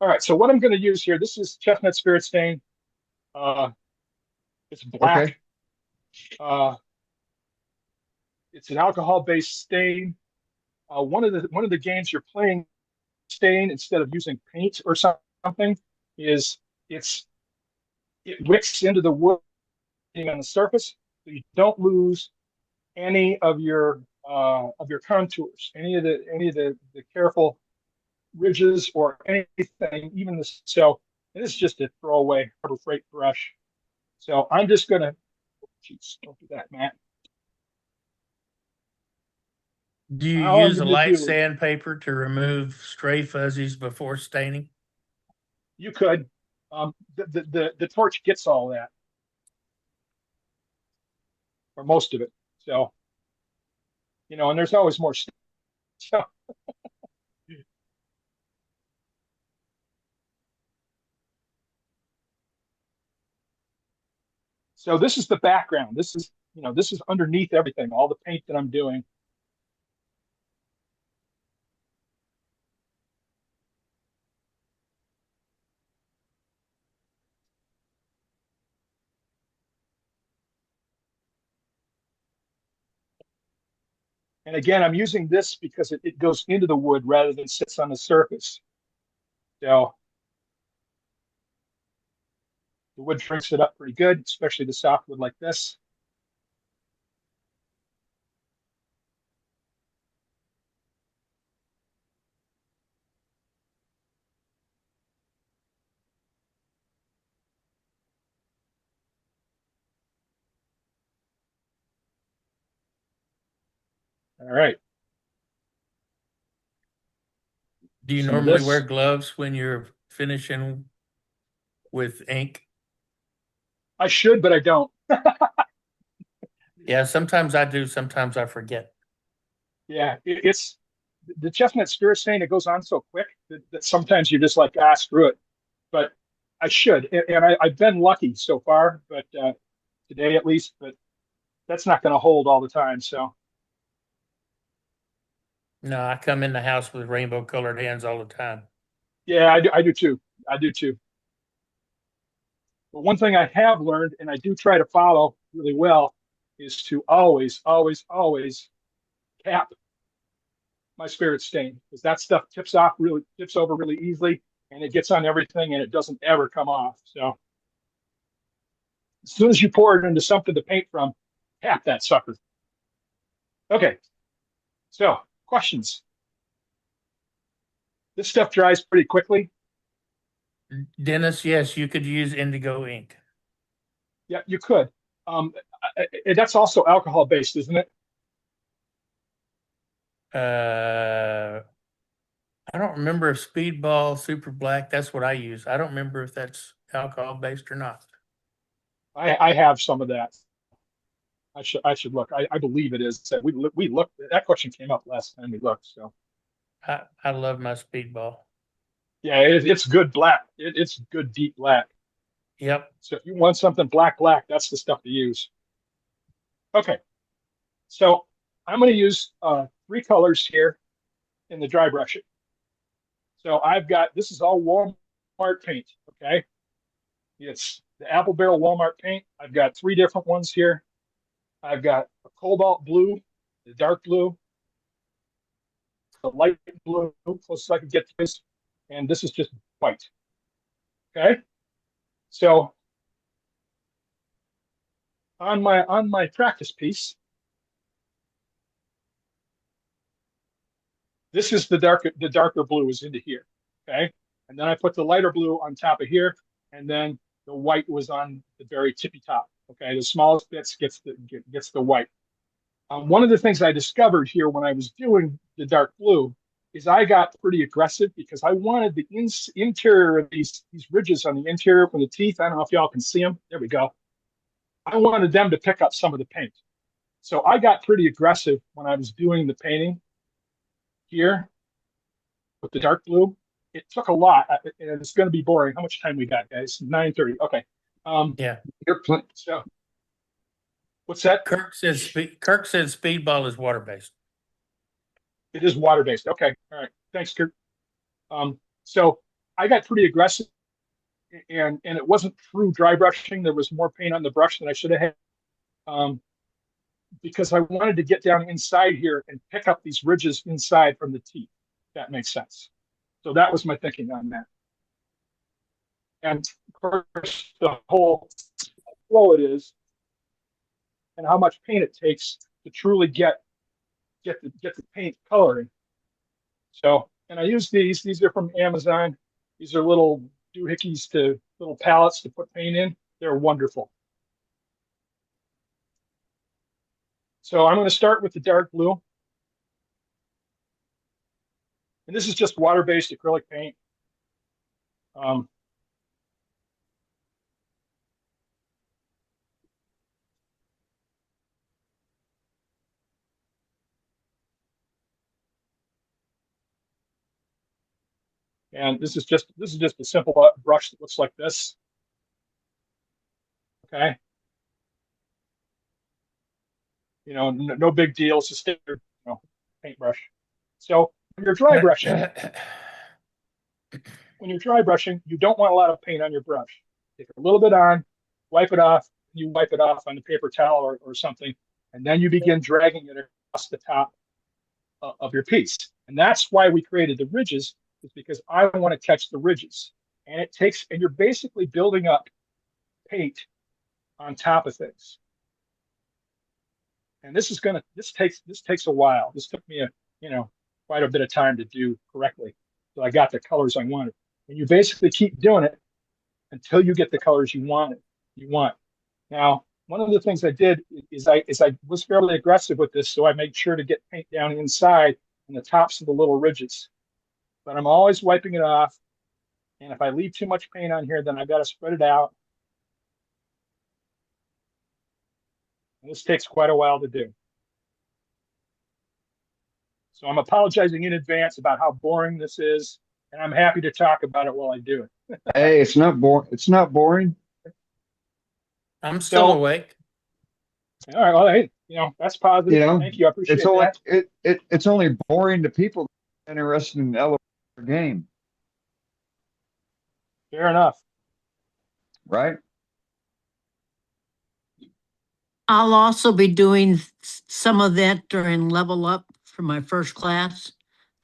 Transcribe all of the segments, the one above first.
All right, so what I'm going to use here, this is chestnut spirit stain. Uh, it's Okay. black. Uh, it's an alcohol-based stain. One of the games you're playing stain instead of using paint or something is it's it wicks into the wood on the surface, so you don't lose any of your contours, any of the careful ridges or anything, even the so. And it's just a throwaway Harbor Freight brush. So I'm just gonna, geez, don't do that, Matt. Do you All I'm use a gonna light do, sandpaper to remove stray fuzzies before staining? you could, the torch gets all that or most of it. So and there's always more stuff. So this is the background. This is underneath everything, all the paint that I'm doing. And again, I'm using this because it goes into the wood rather than sits on the surface. So the wood drinks it up pretty good, especially the softwood like this. All right, Do you some of normally wear this. gloves when you're finishing with ink? I should, but I don't. Yeah, sometimes I do, sometimes I forget. Yeah, it's the chestnut spirit stain. It goes on so quick that sometimes you're just like, ah, screw it. But I should, and I've been lucky so far, but today at least. But that's not going to hold all the time. So No, I come in the house with rainbow colored hands all the time. yeah, I do too. I do too. But one thing I have learned, and I do try to follow really well, is to always, always, always cap my spirit stain because that stuff tips over really easily, and it gets on everything, and it doesn't ever come off. So as soon as you pour it into something to paint from, cap that sucker. Okay, so questions. This stuff dries pretty quickly. Dennis, yes, you could use indigo ink. Yeah, you could. Um, that's also alcohol based, isn't it? Uh, I don't remember if Speedball Super Black, that's what I use. I don't remember if that's alcohol based or not. I have some of that. I should look. I believe it is. So we looked. That question came up last time we looked. So I love my Speedball. yeah, it's good black. It's good deep black. Yep. So if you want something black, black, that's the stuff to use. Okay, so I'm going to use three colors here in the dry brushing. So I've got this is all Walmart paint. Okay, it's the Apple Barrel Walmart paint. I've got three different ones here. I've got a cobalt blue, the dark blue, the light blue, close as I can get to this, and this is just white. Okay, so on my practice piece, this is the darker blue is into here. Okay, and then I put the lighter blue on top of here, and then the white was on the very tippy top. Okay, the smallest bits gets the white. One of the things I discovered here when I was doing the dark blue is I got pretty aggressive because I wanted the interior of these ridges on the interior from the teeth. I don't know if y'all can see them. There we go. I wanted them to pick up some of the paint. So I got pretty aggressive when I was doing the painting here with the dark blue. It took a lot, and it's going to be boring. How much time we got, guys? 9:30. Okay. Yeah. So what's that? Kirk says Speedball is water based. It is water based. Okay. All right. Thanks, Kurt. So I got pretty aggressive, and it wasn't true dry brushing. There was more paint on the brush than I should have had, um, because I wanted to get down inside here and pick up these ridges inside from the teeth. If that makes sense. So that was my thinking on that. And of course, the whole flow it is, and how much paint it takes to truly get the paint coloring. So, and I use these. These are from Amazon. These are little doohickeys to little palettes to put paint in. They're wonderful. So I'm going to start with the dark blue. And this is just water-based acrylic paint. Um, and this is just a simple brush that looks like this. Okay, no big deal. It's a standard, paintbrush. So when you're dry brushing, you don't want a lot of paint on your brush. Take a little bit on, wipe it off. You wipe it off on a paper towel or something, and then you begin dragging it across the top of your piece. And that's why we created the ridges, is because I want to catch the ridges. And you're basically building up paint on top of things. And this takes a while. This took me quite a bit of time to do correctly. So I got the colors I wanted. And you basically keep doing it until you get the colors you want. Now, one of the things I did is I was fairly aggressive with this, so I made sure to get paint down inside and the tops of the little ridges. But I'm always wiping it off. And if I leave too much paint on here, then I've got to spread it out. And this takes quite a while to do. So I'm apologizing in advance about how boring this is, and I'm happy to talk about it while I do it. Hey, it's not boring. It's not boring. I'm still So, awake. all right, well, hey, that's positive. You know, Thank you. I appreciate it's only that. it's only boring to people interested in the elevator game, Fair enough. right? I'll also be doing some of that during level up for my first class.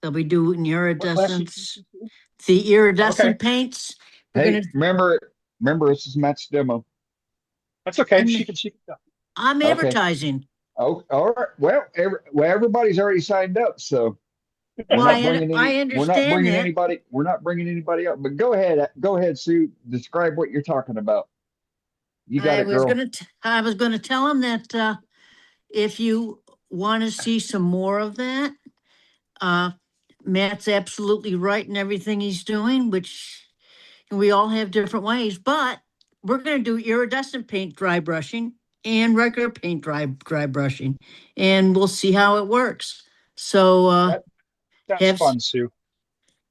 They'll be doing What class you iridescence, teaching to? the Okay, iridescent paints. We're Hey, gonna, remember, this is Matt's demo. that's okay. I'm, She can. I'm Okay. advertising. Oh, all right. Well, everybody's already signed up, so Well, I we're not understand bringing that. anybody. We're not bringing anybody up. But go ahead, Sue. Describe what you're talking about. You got it, girl. I was gonna tell him that, if you want to see some more of that, uh, Matt's absolutely right in everything he's doing, which we all have different ways, but we're gonna do iridescent paint dry brushing and regular paint dry brushing, and we'll see how it works. So, That that's have, fun, Sue.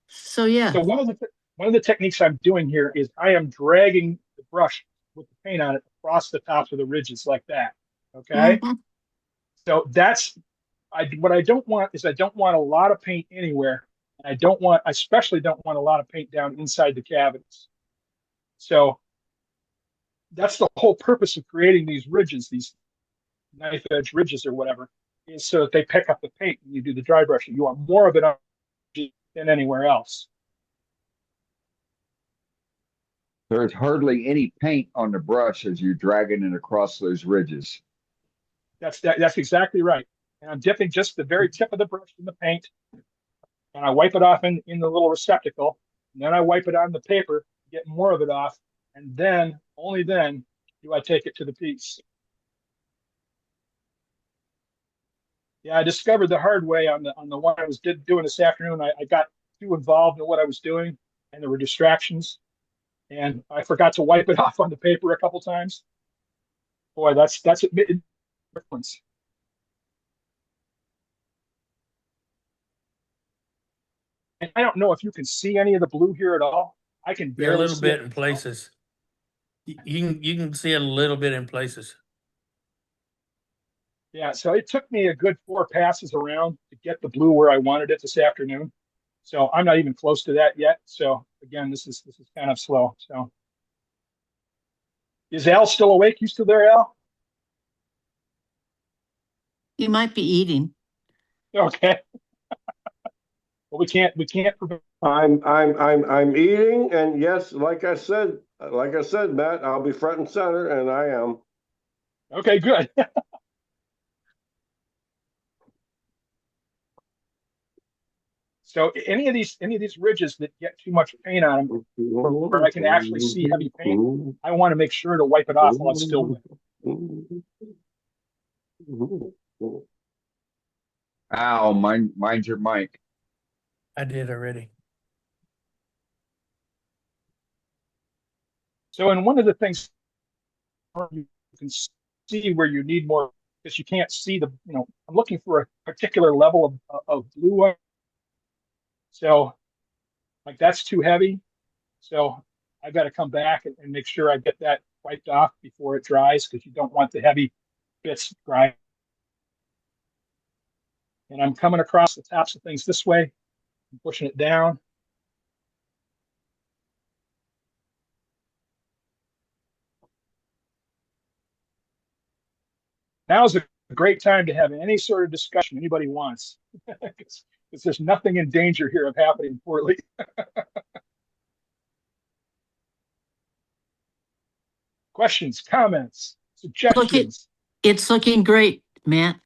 so yeah. So one of the techniques I'm doing here is I am dragging the brush with the paint on it across the tops of the ridges like that. Okay, Mhm. so what I don't want is I don't want a lot of paint anywhere. And I especially don't want a lot of paint down inside the cavities. So that's the whole purpose of creating these ridges, these knife edge ridges or whatever, is so that they pick up the paint when you do the dry brushing. You want more of it on than anywhere else. There's hardly any paint on the brush as you're dragging it across those ridges. That's exactly right. And I'm dipping just the very tip of the brush in the paint, and I wipe it off in the little receptacle, and then I wipe it on the paper, get more of it off, and then only then do I take it to the piece. Yeah, I discovered the hard way on the one I was doing this afternoon. I got too involved in what I was doing, and there were distractions, and I forgot to wipe it off on the paper a couple times. Boy, that's a big difference. And I don't know if you can see any of the blue here at all. I can Yeah, a barely little see bit it. in places. You can see it a little bit in places. Yeah, so it took me a good 4 passes around to get the blue where I wanted it this afternoon. So I'm not even close to that yet. So again, this is kind of slow. So is Al still awake? You still there, Al? You might be eating. Okay. Well, we can't prevent. I'm eating, and yes, like I said, Matt, I'll be front and center, and I am. Okay, good. So any of these ridges that get too much paint on them, where I can actually see heavy paint, I want to make sure to wipe it off while it's still wet. Ow, mine's your mic. I did already. So, and one of the things you can see where you need more, because you can't see I'm looking for a particular level of blue. So, like that's too heavy. So I've got to come back and make sure I get that wiped off before it dries, because you don't want the heavy bits dry. And I'm coming across the tops of things this way, I'm pushing it down. Now is a great time to have any sort of discussion anybody wants, because there's nothing in danger here of happening poorly. Questions, comments, suggestions? It's looking great, Matt.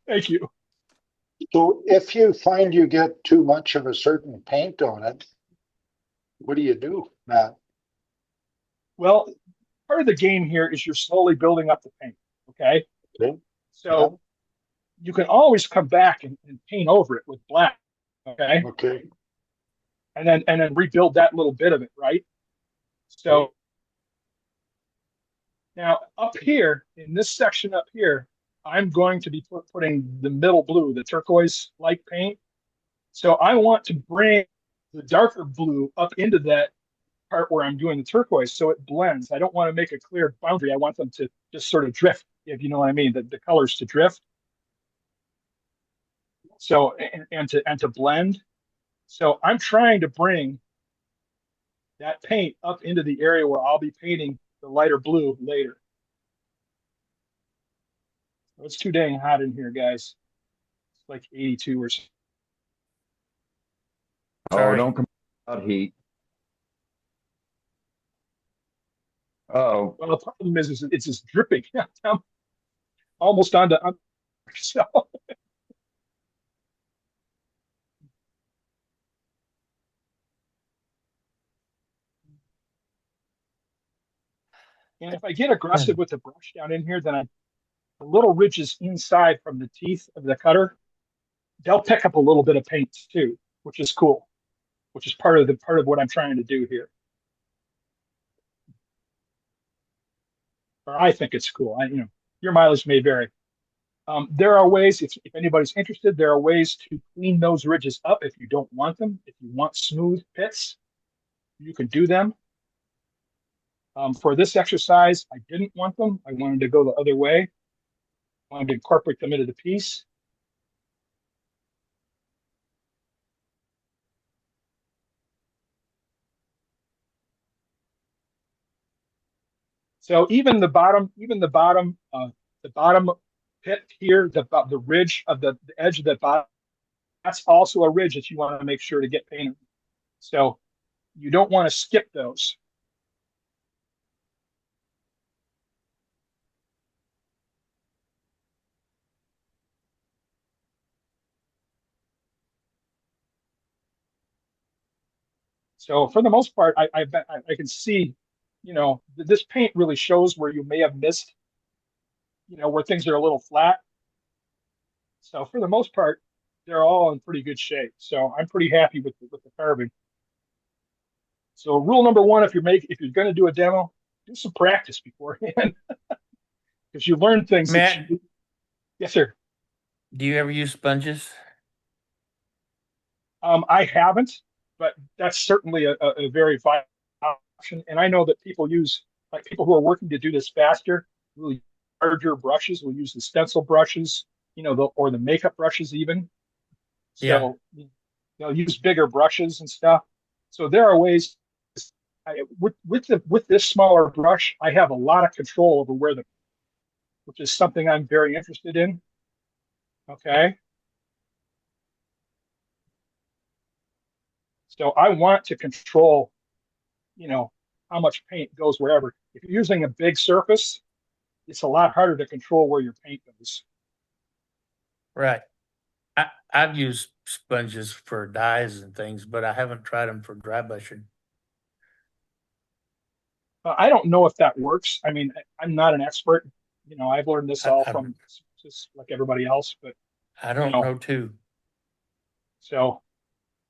Thank you. So if you find you get too much of a certain paint on it, what do you do, Matt? Well, part of the game here is you're slowly building up the paint. Okay. Okay. So you can always come back and paint over it with black. Okay. Okay. And then rebuild that little bit of it, right? So now up here in this section up here, I'm going to be putting the middle blue, the turquoise-like paint. So I want to bring the darker blue up into that part where I'm doing the turquoise, so it blends. I don't want to make a clear boundary. I want them to just sort of drift, if you know what I mean, the colors to drift. So and to blend. So I'm trying to bring that paint up into the area where I'll be painting the lighter blue later. It's too dang hot in here, guys. It's like 82 or so. Oh, Sorry. don't come out heat. Oh, Well, the problem is it's just dripping. I'm almost onto so. And if I get aggressive with the brush down in here, then the little ridges inside from the teeth of the cutter, they'll pick up a little bit of paint too, which is cool, which is part of what I'm trying to do here. Or I think it's cool. Your mileage may vary. There are ways, if anybody's interested, there are ways to clean those ridges up if you don't want them. If you want smooth pits, you can do them. For this exercise, I didn't want them. I wanted to go the other way. I wanted to incorporate them into the piece. So even the bottom pit here, the ridge of the edge of the bottom, that's also a ridge that you want to make sure to get painted. So you don't want to skip those. So for the most part, I can see, this paint really shows where you may have missed, where things are a little flat. So for the most part, they're all in pretty good shape. So I'm pretty happy with the carving. So rule number one, if you're going to do a demo, do some practice beforehand, because you learn things. Matt, Yes, sir. do you ever use sponges? I haven't, but that's certainly a very viable option. And I know that people who are working to do this faster, really larger brushes will use the stencil brushes, or the makeup brushes even. So they'll use bigger brushes and stuff. So there are ways. With this smaller brush, I have a lot of control over which is something I'm very interested in. Okay. So I want to control, you know, how much paint goes wherever. If you're using a big surface, it's a lot harder to control where your paint goes. Right. I've used sponges for dyes and things, but I haven't tried them for dry brushing. I don't know if that works. I mean, I'm not an expert. I've learned this I, all I, from just like everybody else, but I you don't know, know too. so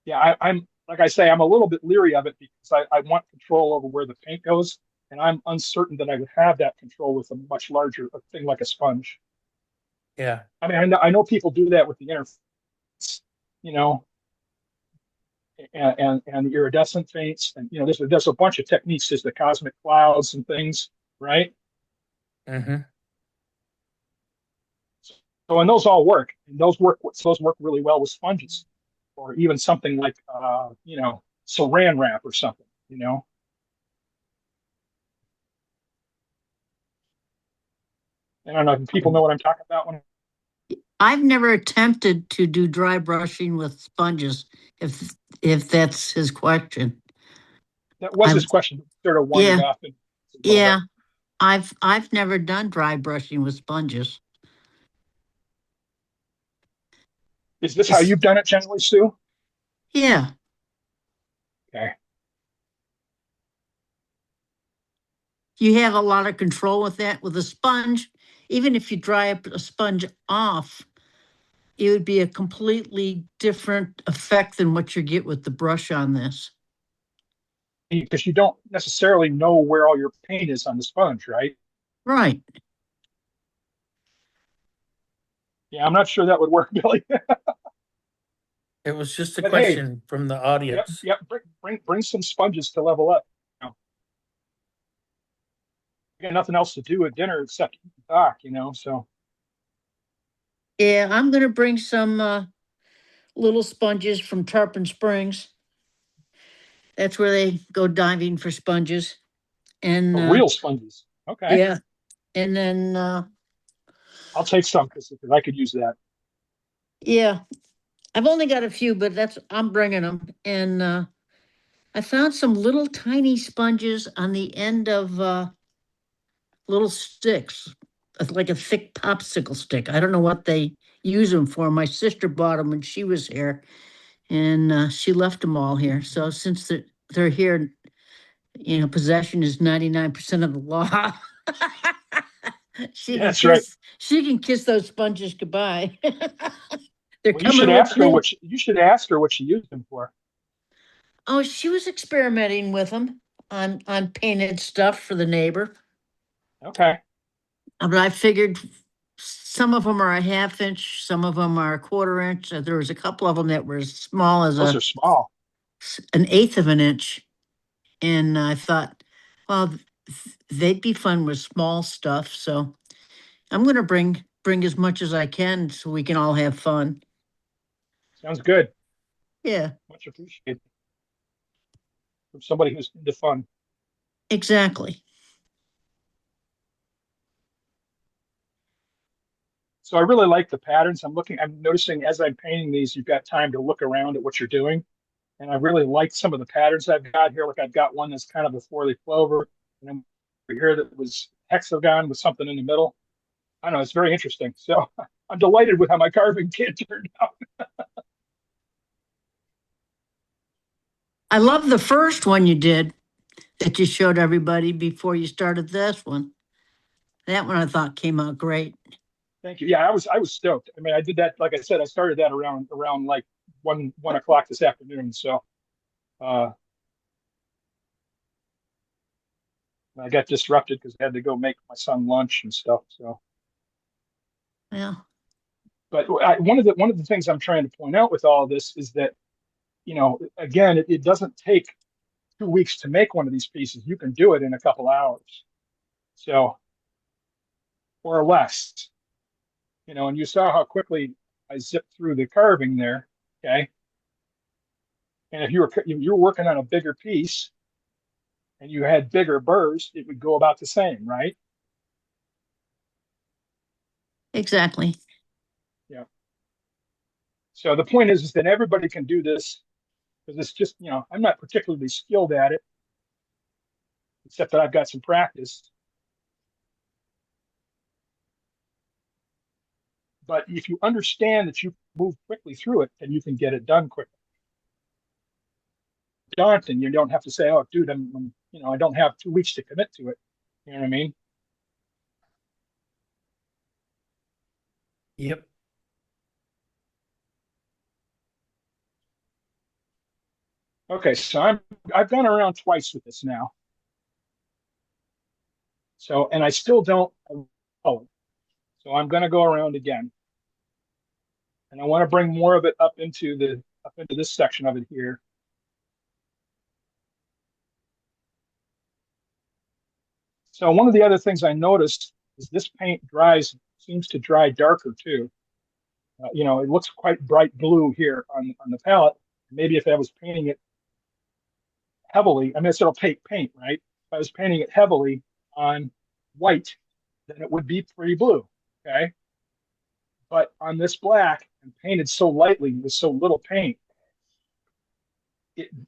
yeah, I'm like I say, I'm a little bit leery of it because I want control over where the paint goes, and I'm uncertain that I would have that control with a much larger thing like a sponge. Yeah. I mean, I know people do that with the interface, you know, and iridescent paints, and there's a bunch of techniques. There's the cosmic clouds and things, right? Mm-hmm. So and those all work, and those work really well with sponges, or even something like Saran wrap or something. I don't know if people know what I'm talking about when I've never attempted to do dry brushing with sponges, if that's his question. that was I've his question. Sort of wandered yeah, off a little bit. yeah. I've never done dry brushing with sponges. Is this how It's you've done it generally, Sue? yeah. Okay. You have a lot of control with that. With a sponge, even if you dry up a sponge off, it would be a completely different effect than what you get with the brush on this. Because you don't necessarily know where all your paint is on the sponge, right? Right. Yeah, I'm not sure that would work, Billy. It was just a But hey, question from the yep, audience. yep. Bring some sponges to level up. You got nothing else to do at dinner except eat and talk, So Yeah, I'm gonna bring some little sponges from Tarpon Springs. That's where they go diving for sponges. And real sponges. Okay, yeah, and then I'll take some because I could use that. yeah, I've only got a few, but I'm bringing them. And I found some little tiny sponges on the end of little sticks, like a thick popsicle stick. I don't know what they use them for. My sister bought them when she was here, and she left them all here. So since they're here, possession is 99% of the law. Yeah, that's right. She can kiss those sponges goodbye. They're Well, you should coming with ask her me. you should ask her what she used them for. Oh, she was experimenting with them on painted stuff for the neighbor. Okay, But I figured some of them are a half inch, some of them are a quarter inch. There was a couple of them that were as small as those are small. an eighth of an inch. And I thought, well, they'd be fun with small stuff. So I'm going to bring as much as I can so we can all have fun. Sounds good. Yeah, Much appreciated from somebody who's into fun. exactly. So I really like the patterns. I'm noticing as I'm painting these, you've got time to look around at what you're doing. And I really like some of the patterns I've got here. Like I've got one that's kind of a four-leaf clover, and then here that was hexagon with something in the middle. I don't know, it's very interesting. So I'm delighted with how my carving kit turned out. I love the first one you did that you showed everybody before you started this one. That one I thought came out great. Thank you. Yeah, I was stoked. I mean, I did that, like I said, I started that around like one o'clock this afternoon. So uh I got disrupted because I had to go make my son lunch and stuff. So Yeah. but one of the things I'm trying to point out with all of this is that, again, it doesn't take 2 weeks to make one of these pieces. You can do it in a couple hours. So, or less, and you saw how quickly I zipped through the carving there. Okay. And if you were working on a bigger piece and you had bigger burrs, it would go about the same, right? Exactly. Yeah. So the point is that everybody can do this because it's just, I'm not particularly skilled at it, except that I've got some practice. But if you understand that you move quickly through it, then you can get it done quickly. Daunting, you don't have to say, "Oh, dude, I don't have 2 weeks to commit to it." You know what I mean? Yep. Okay, so I've gone around twice with this now. So, and I still don't have color. So I'm going to go around again, and I want to bring more of it up into this section of it here. So one of the other things I noticed is this paint seems to dry darker too. It looks quite bright blue here on the palette. Maybe if I was painting it heavily, I mean, it's an opaque paint, right? If I was painting it heavily on white, then it would be pretty blue, okay? But on this black and painted so lightly with so little paint,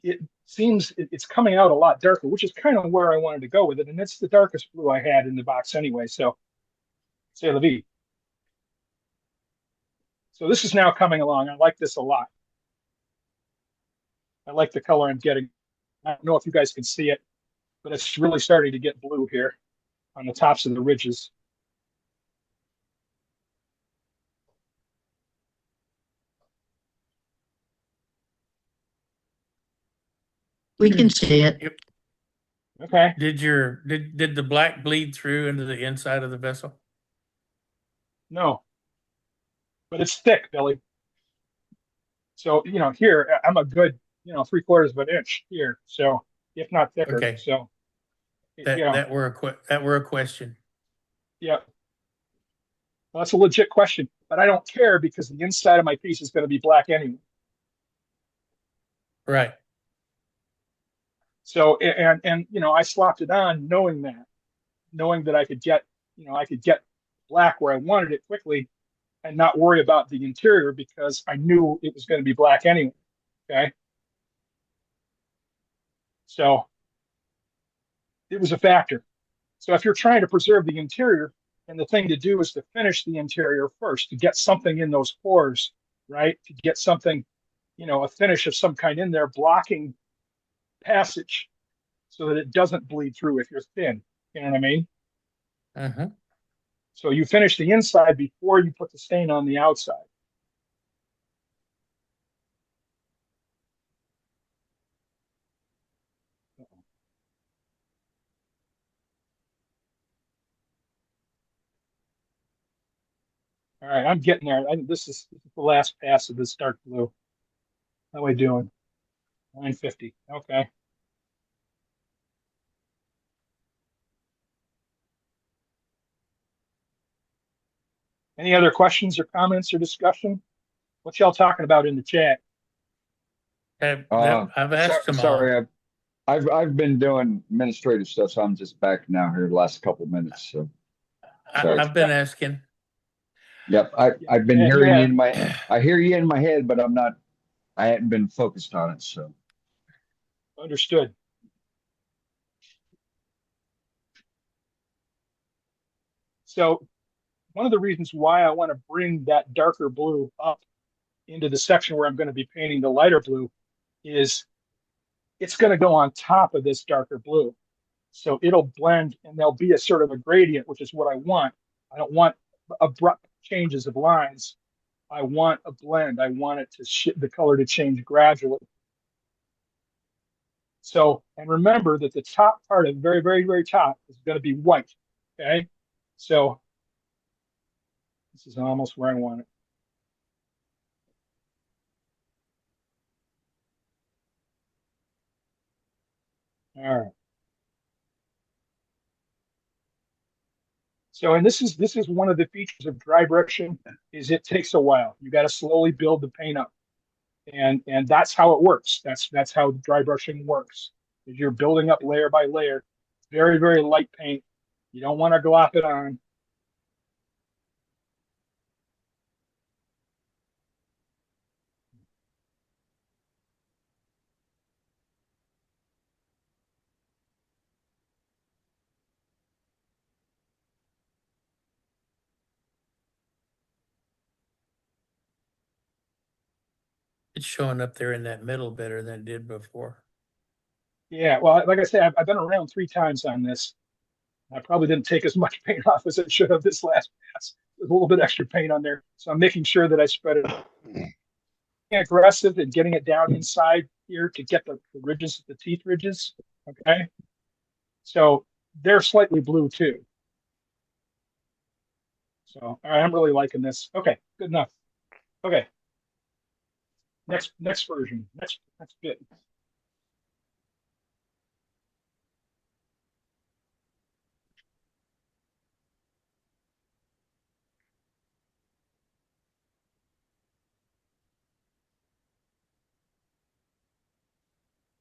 it seems it's coming out a lot darker, which is kind of where I wanted to go with it. And it's the darkest blue I had in the box anyway. So, say la vie. So this is now coming along. I like this a lot. I like the color I'm getting. I don't know if you guys can see it, but it's really starting to get blue here on the tops of the ridges. We can see it. Yep. Okay. Did the black bleed through into the inside of the vessel? No, but it's thick, Billy. So, here I'm a good, 3/4 of an inch here. So, if not thicker. Okay. So, That were a question. yeah. Well, that's a legit question, but I don't care because the inside of my piece is going to be black anyway. Right. So, and I slopped it on knowing that I could get black where I wanted it quickly and not worry about the interior because I knew it was going to be black anyway. Okay. So it was a factor. So if you're trying to preserve the interior, and the thing to do is to finish the interior first, to get something in those pores, right? To get something, a finish of some kind in there, blocking passage so that it doesn't bleed through if you're thin. You know what I mean? Uh-huh. So you finish the inside before you put the stain on the outside. All right, I'm getting there. This is the last pass of this dark blue. How are we doing? 950. Okay. Any other questions or comments or discussion? What y'all talking about in the chat? I've asked them all. Sorry, I've been doing administrative stuff, so I'm just back now here the last couple of minutes. So sorry. I've been asking. Yep, I've been Yeah, hearing yeah. you in my I hear you in my head, but I hadn't been focused on it. So Understood. So one of the reasons why I want to bring that darker blue up into the section where I'm going to be painting the lighter blue is it's going to go on top of this darker blue. So it'll blend and there'll be a sort of a gradient, which is what I want. I don't want abrupt changes of lines. I want a blend. I want it the color to change gradually. So, and remember that the top part of the very, very, very top is going to be white. Okay. So this is almost where I want it. All right. So, and this is one of the features of dry brushing is it takes a while. You got to slowly build the paint up. And that's how it works. That's how dry brushing works. Is you're building up layer by layer, very, very light paint. You don't want to glop it on. It's showing up there in that middle better than it did before. Yeah, well, like I said, I've been around 3 times on this. I probably didn't take as much paint off as I should have this last pass. There's a little bit extra paint on there, so I'm making sure that I spread it aggressive and getting it down inside here to get the ridges, the teeth ridges. Okay, so they're slightly blue too. So all right, I'm really liking this. Okay, good enough. Okay, next version, next bit.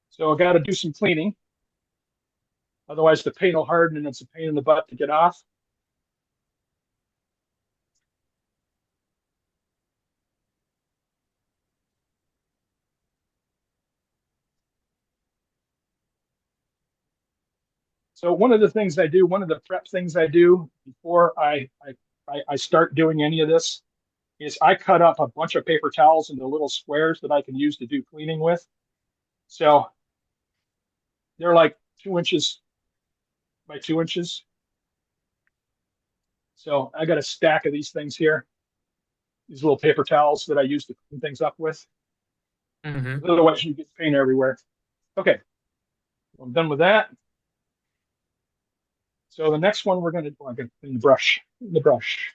So I got to do some cleaning. Otherwise, the paint will harden and it's a pain in the butt to get off. So one of the things I do, one of the prep things I do before I start doing any of this is I cut up a bunch of paper towels into little squares that I can use to do cleaning with. So they're like 2 inches by 2 inches. So I got a stack of these things here, these little paper towels that I use to clean things up with. Mm-hmm. Otherwise, you get paint everywhere. Okay, I'm done with that. So the next one we're going to do, I'm going to clean the brush. The brush.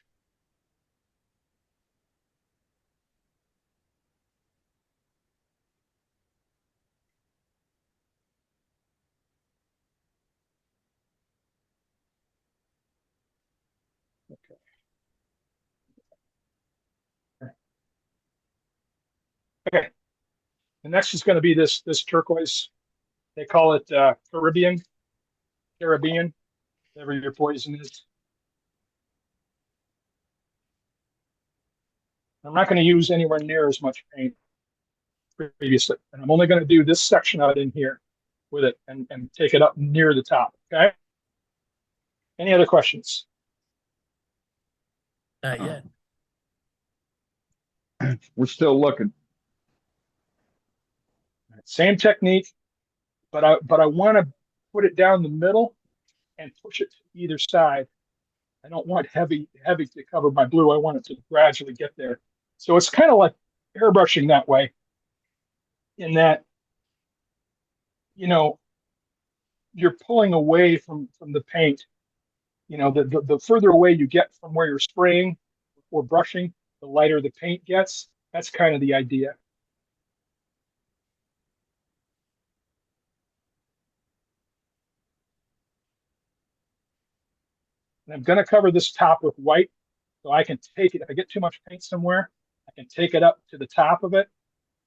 Okay. Okay. The next is going to be this turquoise. They call it Caribbean, whatever your poison is. I'm not going to use anywhere near as much paint previously, and I'm only going to do this section out in here with it and take it up near the top. Okay. Any other questions? Not yet. We're still looking. Same technique, but I want to put it down the middle and push it to either side. I don't want heavy to cover my blue. I want it to gradually get there. So it's kind of like airbrushing that way, in that you know you're pulling away from the paint. The further away you get from where you're spraying or brushing, the lighter the paint gets. That's kind of the idea. And I'm going to cover this top with white so I can take it. If I get too much paint somewhere, I can take it up to the top of it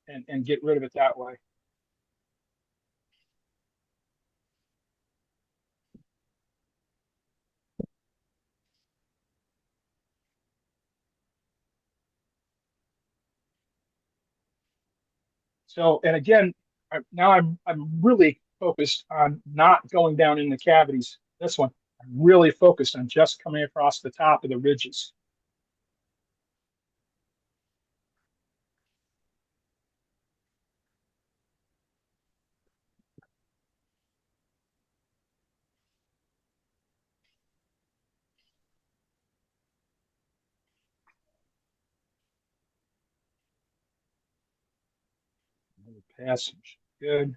and get rid of it that way. So, and again, now I'm really focused on not going down in the cavities. This one, I'm really focused on just coming across the top of the ridges. Passage, good.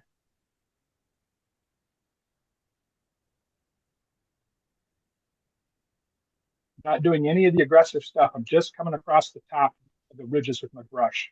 Not doing any of the aggressive stuff. I'm just coming across the top of the ridges with my brush.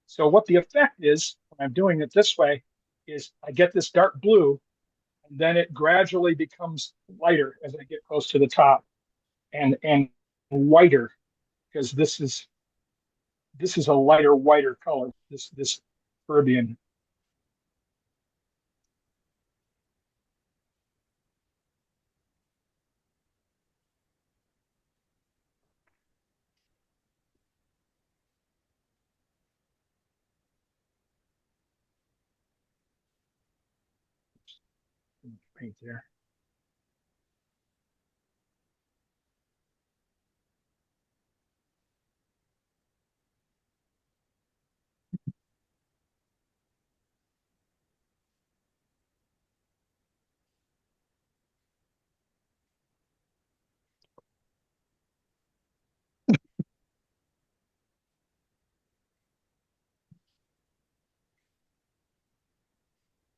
So what the effect is when I'm doing it this way is I get this dark blue, and then it gradually becomes lighter as I get close to the top, and whiter, because this is a lighter, whiter color. This Ferbian. Paint there.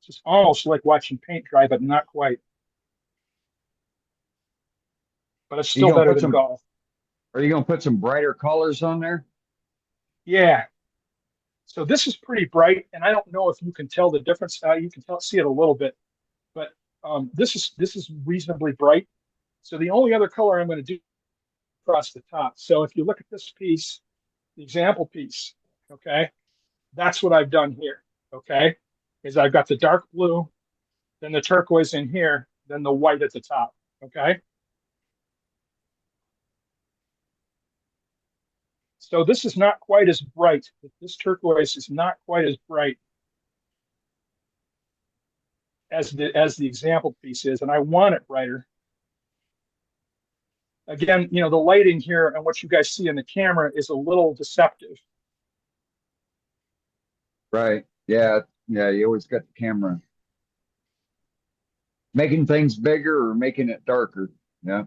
It's almost like watching paint dry, but not quite. But it's You still gonna better put than some, golf. are you gonna put some brighter colors on there? Yeah. So this is pretty bright, and I don't know if you can tell the difference. You can see it a little bit, but this is reasonably bright. So the only other color I'm going to do across the top. So if you look at this piece, the example piece, okay, that's what I've done here. Okay, is I've got the dark blue, then the turquoise in here, then the white at the top. Okay. So this is not quite as bright. This turquoise is not quite as bright as the example piece is, and I want it brighter. Again, the lighting here and what you guys see in the camera is a little deceptive. Right. Yeah. Yeah. You always got the camera making things bigger or making it darker. Yeah.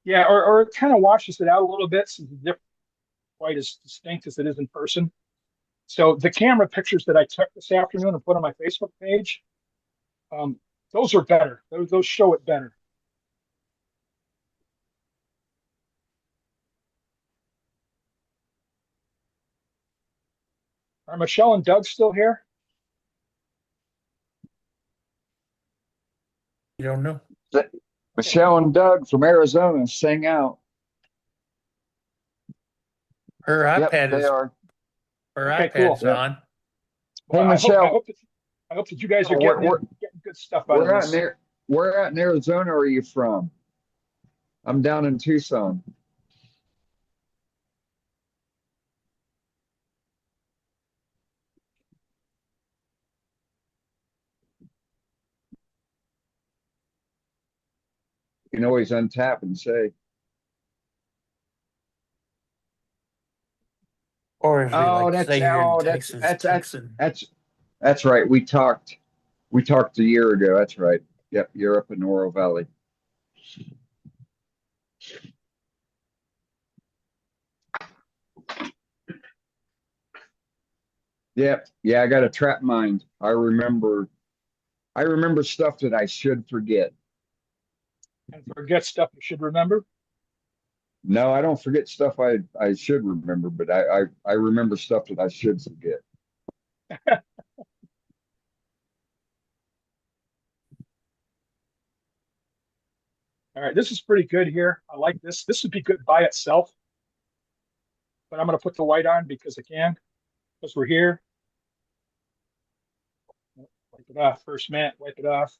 Yeah, or it kind of washes it out a little bit since it's different, quite as distinct as it is in person. So the camera pictures that I took this afternoon and put on my Facebook page, um, those are better. Those show it better. Are Michelle and Doug still here? You don't know. Michelle and Doug from Arizona sing out. Her Yep, iPad they is are. her Okay, cool. iPad's Yep. on. Hey, Well, I hope I Michelle, hope that I hope that you guys are oh, getting good stuff out of we're out this. near, where out in Arizona are you from? I'm down in Tucson. You can always untap and say, Or as we like "Oh, to that's say here in oh, Texas, Texan. that's right. We talked a year ago. That's right. Yep, you're up in Oro Valley. Yep, yeah. I got a trap mind. I remember stuff that I should forget. And forget stuff you should remember. No, I don't forget stuff I should remember, but I remember stuff that I should forget. All right, this is pretty good here. I like this. This would be good by itself, but I'm going to put the white on because I can, because we're here. Wipe it off first, Matt. Wipe it off.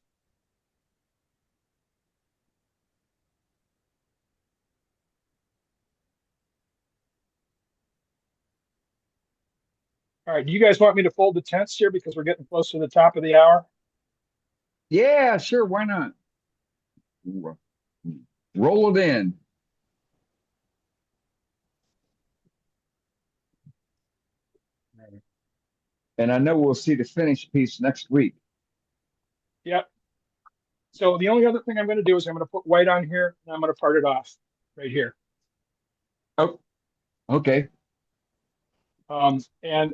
All right, do you guys want me to fold the tents here because we're getting close to the top of the hour? Yeah, sure. Why not? Roll it in. And I know we'll see the finished piece next week. Yep. So the only other thing I'm going to do is I'm going to put white on here and I'm going to part it off right here. Oh, okay. And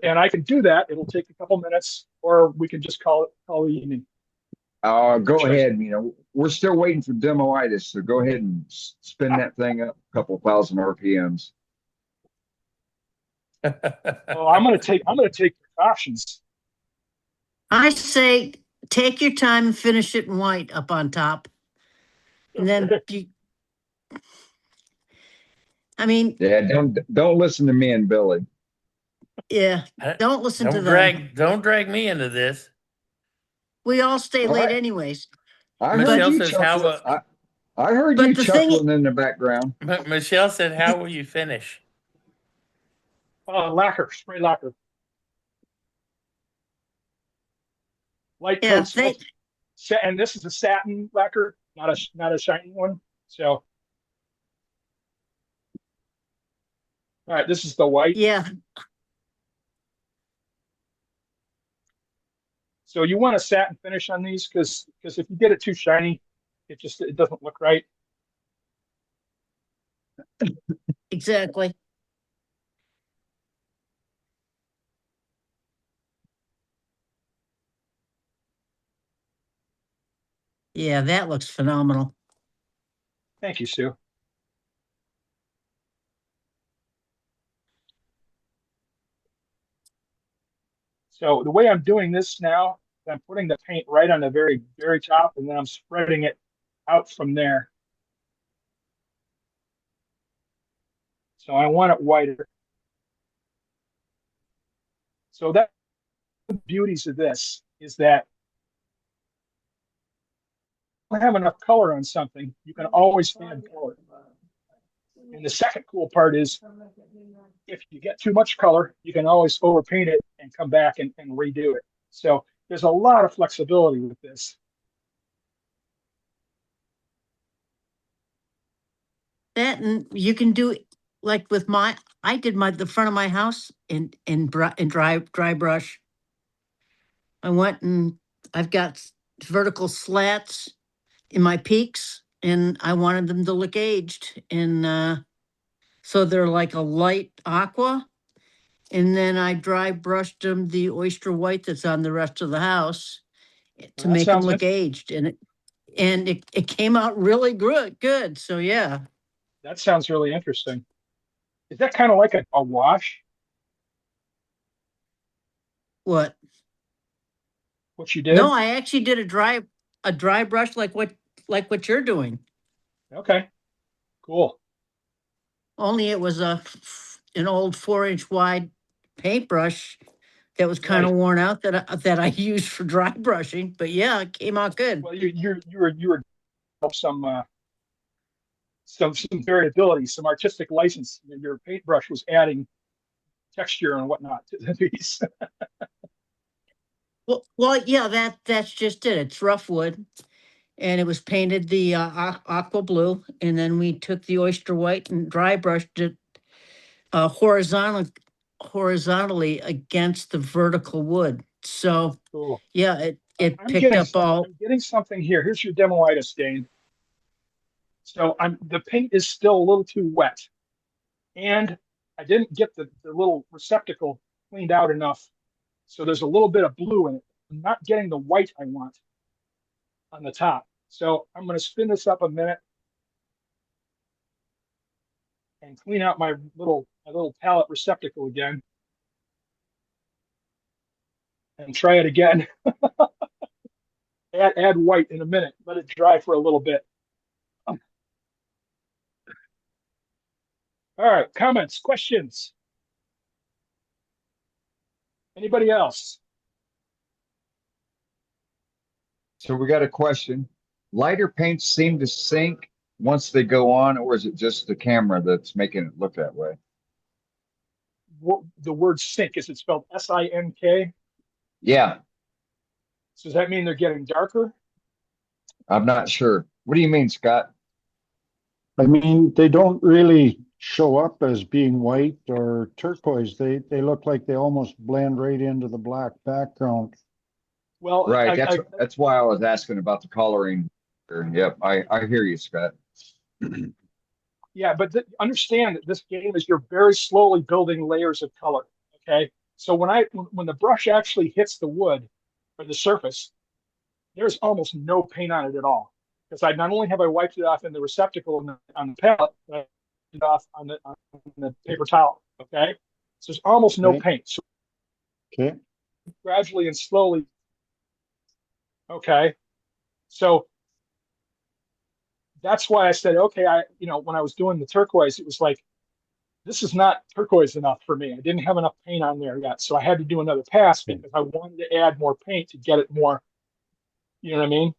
I can do that. It'll take a couple minutes, or we can just call the evening. Go ahead. We're still waiting for demoitis, so go ahead and spin that thing up a couple thousand RPMs. Oh, I'm gonna take precautions. I say, take your time and finish it in white up on top. And then Okay. I mean, Yeah, don't listen to me and Billy. yeah, don't listen to Don't them. drag me into this. We all stay All late right. anyways. I heard Michelle you says, "How chuckling. will?" I heard But you the thing, chuckling in the background. Michelle said, "How will you finish?" Lacquer, spray lacquer, light yeah, coats, light. And this is a satin lacquer, not a shiny one. So, all right, this is the white. yeah, So you want a satin finish on these because if you get it too shiny, it doesn't look right. exactly. Yeah, that looks phenomenal. Thank you, Sue. So the way I'm doing this now, I'm putting the paint right on the very, very top, and then I'm spreading it out from there. So I want it whiter. So that the beauties of this is that if you have enough color on something, you can always add color. And the second cool part is if you get too much color, you can always overpaint it and come back and redo it. So there's a lot of flexibility with this. That and you can do like with I did the front of my house in dry brush. I went and I've got vertical slats in my peaks and I wanted them to look aged. And so they're like a light aqua. And then I dry brushed them the oyster white that's on the rest of the house Well, to that make them sounds look aged. And it came out really good. So yeah. that sounds really interesting. Is that kind of like a wash? What? What you No, did? I actually did a dry brush like what you're doing. Okay, cool. Only it was an old 4-inch wide paintbrush that was kind of Right. worn out that I used for dry brushing. But yeah, it came out good. Well, you were some variability, some artistic license. Your paintbrush was adding texture and whatnot to the piece. Well, yeah, that's just it. It's rough wood, and it was painted the aqua blue, and then we took the oyster white and dry brushed it horizontally against the vertical wood. So Cool. yeah, it I'm picked getting up some. all. I'm getting something here. Here's your demoitis, Dane. So the paint is still a little too wet, and I didn't get the little receptacle cleaned out enough. So there's a little bit of blue in it. I'm not getting the white I want on the top. So I'm going to spin this up a minute and clean out my little palette receptacle again and try it again. Add white in a minute. Let it dry for a little bit. All right, comments, questions. Anybody else? So we got a question. Lighter paints seem to sink once they go on, or is it just the camera that's making it look that way? What, the word sink, is it spelled SINK? Yeah, So does that mean they're getting darker? I'm not sure. What do you mean, Scott? I mean, they don't really show up as being white or turquoise. They look like they almost blend right into the black background. Well, Right. That's why I was asking about the coloring. Yep, I hear you, Scott. yeah, but understand that this game is you're very slowly building layers of color. Okay, so when the brush actually hits the wood or the surface, there's almost no paint on it at all because I not only have I wiped it off in the receptacle on the palette, but I wiped it off on the paper towel. Okay, So there's almost no Okay. paint. So Okay. gradually and slowly. Okay. So that's why I said, okay, when I was doing the turquoise, it was like, this is not turquoise enough for me. I didn't have enough paint on there yet. So I had to do another pass because I wanted to add more paint to get it more, you know what I mean?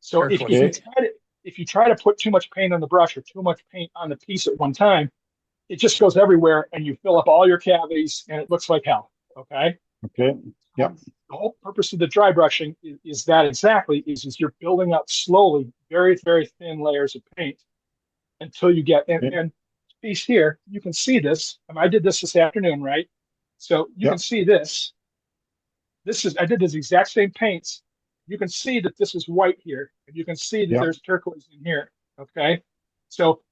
So if, Turquoise. if you try to if you try to put too much paint on the brush or too much paint on the piece at one time, it just goes everywhere and you fill up all your cavities and it looks like hell. Okay. Okay. Yep. The whole purpose of the dry brushing is that exactly is you're building up slowly, very, very thin layers of paint until you get, and piece here, you can see this. I did this afternoon, right? So you can see this. I did this exact same paints. You can see that this is white here, and you can see that there's turquoise in here. Okay. So,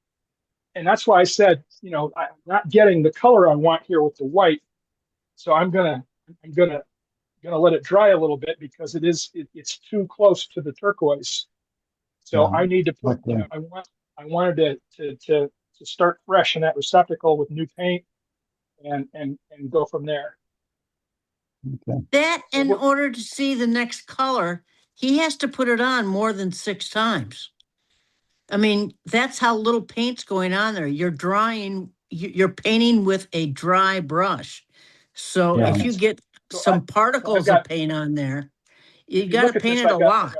and that's why I said, I'm not getting the color I want here with the white. So I'm gonna let it dry a little bit because it's too close to the turquoise. So I need to put, I wanted to start fresh in that receptacle with new paint and go from there. Okay. That in order to see the next color, he has to put it on more than 6 times. I mean, that's how little paint's going on there. You're painting with a dry brush. So Yeah. if you get So some particles of paint on there, you got to paint it a lot.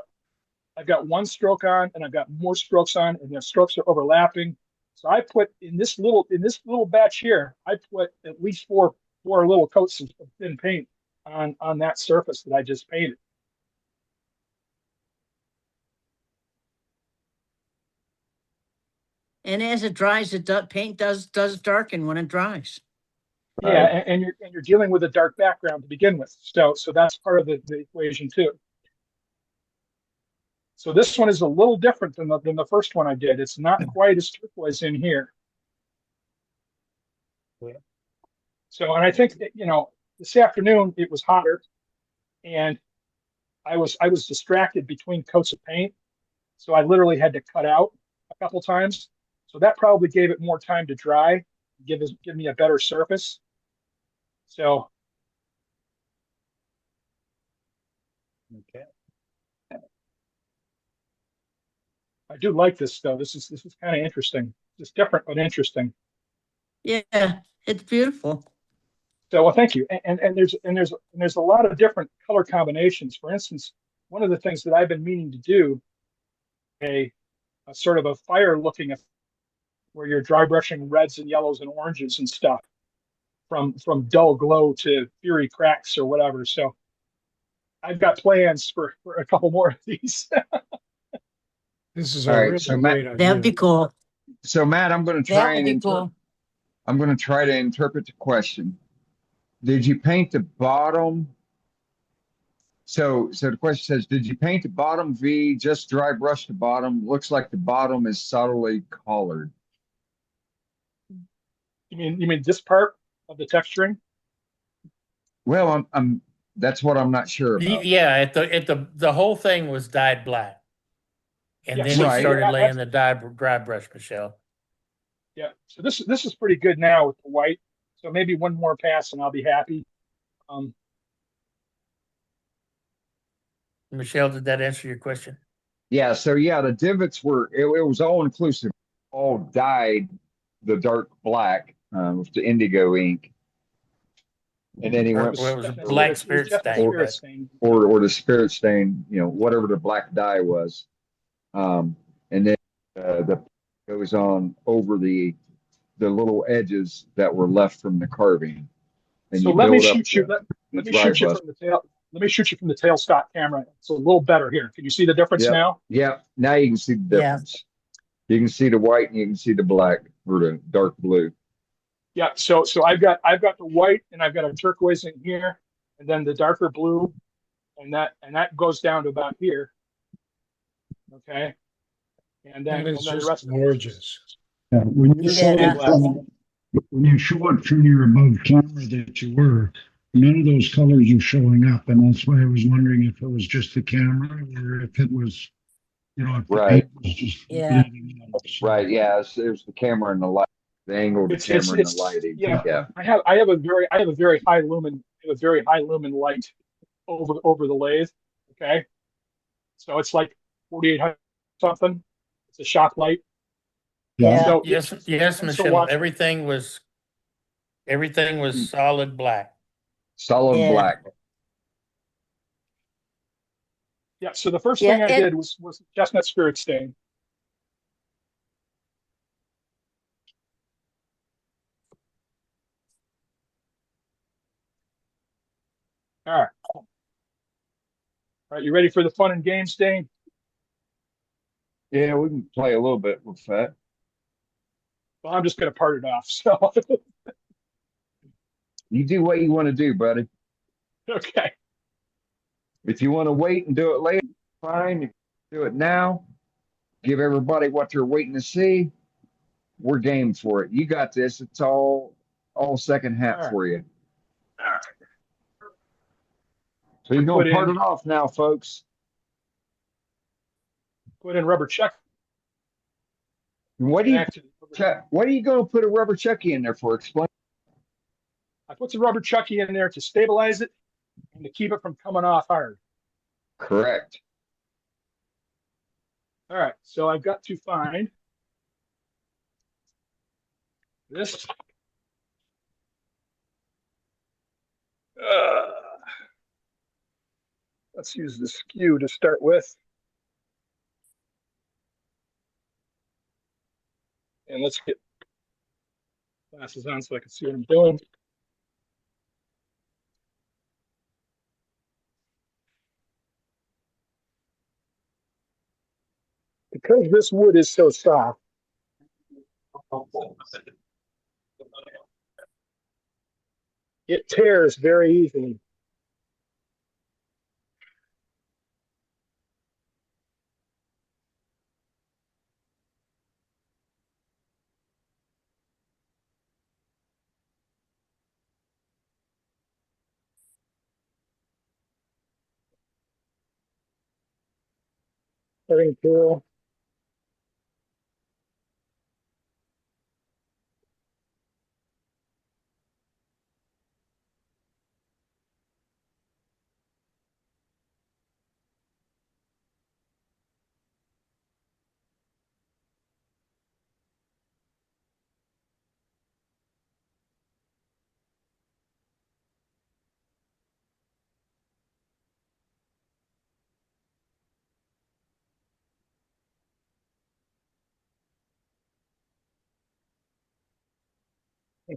I've got one stroke on and I've got more strokes on and the strokes are overlapping. So I put in this little batch here, I put at least four little coats of thin paint on that surface that I just painted. And as it dries, paint does darken when it dries. Yeah, and you're dealing with a dark background to begin with. So that's part of the equation too. So this one is a little different than the first one I did. It's not quite as turquoise in here. So, and I think that, this afternoon it was hotter, and I was distracted between coats of paint, so I literally had to cut out a couple times. So that probably gave it more time to dry, give me a better surface. So. Okay. I do like this though. This is kind of interesting. It's different but interesting. Yeah, it's beautiful. So well, thank you. And there's a lot of different color combinations. For instance, one of the things that I've been meaning to do a sort of a fire looking effect where you're dry brushing reds and yellows and oranges and stuff from dull glow to fury cracks or whatever. So I've got plans for a couple more of these. This is All a right, really so great Matt, idea. That'd be cool. so Matt, I'm going to That try would and be cool. I'm going to try to interpret the question. Did you paint the bottom? So the question says, did you paint the bottom V, just dry brush the bottom? Looks like the bottom is subtly colored. You mean this part of the texturing? Well, that's what I'm not sure about. Yeah, the whole thing was dyed black. And Yeah, then so- he Right. started yeah, laying the dry brush, Michelle. Yeah. So this is pretty good now with the white. So maybe one more pass and I'll be happy. Michelle, did that answer your question? Yeah, so yeah, the divots it was all inclusive, all dyed the dark black with the indigo ink. And then he Or went well, it was a Definitely black it was spirit definitely stain. spirit But stain. or the spirit stain, whatever the black dye was. And then the goes on over the little edges that were left from the carving. And So you let me build up shoot you. the Let me dry shoot you brush. from the tail. Let me shoot you from the tail stock camera. It's a little better here. Can you see the difference Yep. now? Yep. Now you can see the Yeah. difference. You can see the white and you can see the black or the dark blue. Yeah. So I've got the white and I've got a turquoise in here, and then the darker blue, and that goes down to about here. Okay. And then That is the just rest of it. gorgeous. Yeah, when you show Yeah. it from your above camera that you were, none of those colors are showing up, and that's why I was wondering if it was just the camera or if it was, if the Right. paint was just Yeah. bleeding out. So, Right. Yeah. It was the camera and the light The angle, the camera, and the lighting. Yeah. Yeah. I have a very high lumen, light over the lathe. Okay. So it's like 4,800 something. It's a shock light. Yeah. So Yes, thanks for Michelle, watching. everything was solid black. Solid Yeah. black. Yeah. So the first Yeah, thing I it- did was chestnut spirit stain. All right. All right. You ready for the fun and games, Dane? Yeah, we can play a little bit with that. Well, I'm just going to part it off. So, You do what you want to do, buddy. okay. If you want to wait and do it later, fine. If you do it now, give everybody what they're waiting to see. We're game for it. You got this. It's all second All hat right. for you. All right. So you're Put gonna part in- it off now, folks. Put in rubber chuck. What do you Back to what are you gonna put a rubber chucky in there for? Explain. I put the rubber chucky in there to stabilize it and to keep it from coming off hard. Correct. All right. So I've got to find this. Uh, let's use the skew to start with. And let's get glasses on so I can see what I'm doing. Because this wood is so soft, it tears very easily. Cutting tool.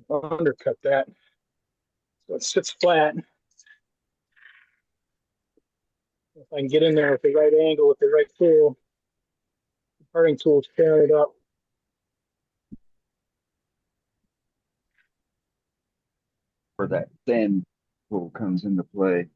Undercut that so it sits flat. If I can get in there with the right angle with the right tool, the parting tool's tearing it up. Where that thin tool comes into play.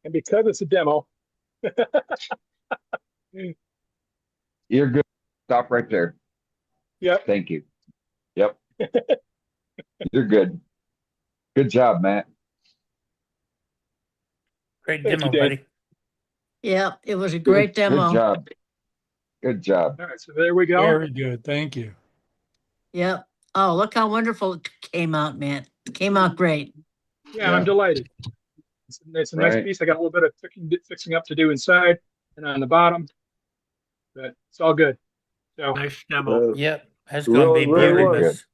And because it's a demo, You're good. Stop right there. yep. Thank you. Yep. You're good. Good job, Matt. Great Thank demo, you, Dave. buddy. yeah, it was a great demo. Good job. Good job. All right, so there we go. Very good. Thank you. Yep. Oh, look how wonderful it came out, man. It came out great. Yeah, I'm delighted. It's a nice Right. piece. I got a little bit of fixing up to do inside and on the bottom, but it's all good. So Nice demo. Uh, Yep, that's Really, gonna be really Very beautiful. good.